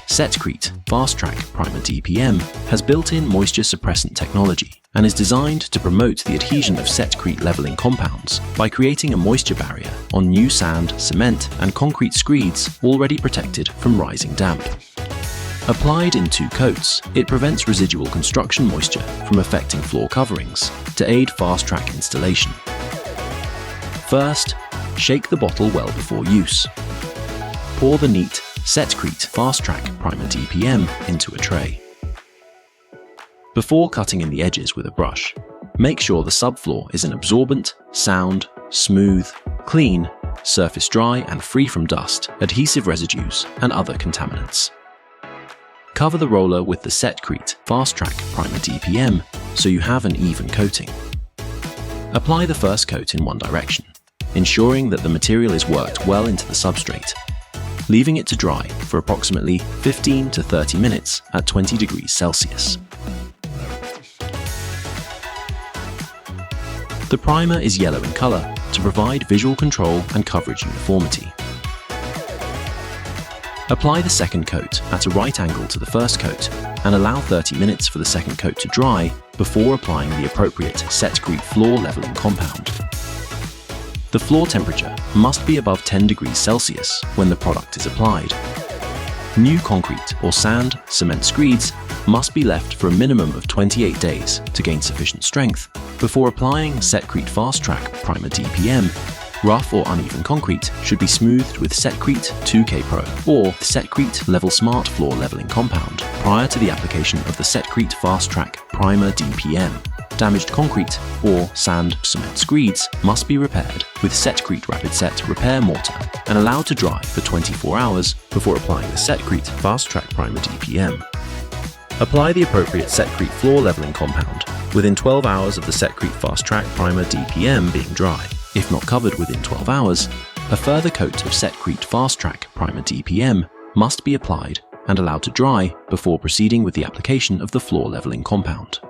Setcrete Fast-Track Primer DPM has built-in moisture suppressant technology and is designed to promote the adhesion of Setcrete leveling compounds by creating a moisture barrier on new sand, cement and concrete screeds already protected from rising damp. Applied in 2 coats, it prevents residual construction moisture from affecting floor coverings to aid fast-track installation. First, shake the bottle well before use. Pour the neat Setcrete Fast-Track Primer DPM into a tray. Before cutting in the edges with a brush, make sure the subfloor is an absorbent, sound, smooth, clean, surface dry and free from dust, adhesive residues and other contaminants. Cover the roller with the Setcrete Fast-Track Primer DPM so you have an even coating. Apply the first coat in one direction, ensuring that the material is worked well into the substrate, leaving it to dry for approximately 15 to 30 minutes at 20 degrees Celsius. The primer is yellow in color to provide visual control and coverage uniformity. Apply the second coat at a right angle to the first coat and allow 30 minutes for the second coat to dry before applying the appropriate Setcrete floor leveling compound. The floor temperature must be above 10 degrees Celsius when the product is applied. New concrete or sand, cement screeds must be left for a minimum of 28 days to gain sufficient strength before applying Setcrete Fast-Track Primer DPM. Rough or uneven concrete should be smoothed with Setcrete 2K Pro or Setcrete Level Smart Floor Leveling Compound prior to the application of the Setcrete Fast-Track Primer DPM. Damaged concrete or sand cement screeds must be repaired with Setcrete Rapid Set Repair Mortar and allowed to dry for 24 hours before applying the Setcrete Fast-Track Primer DPM. Apply the appropriate Setcrete floor leveling compound within 12 hours of the Setcrete Fast-Track Primer DPM being dry. If not covered within 12 hours, a further coat of Setcrete Fast-Track Primer DPM must be applied and allowed to dry before proceeding with the application of the floor leveling compound.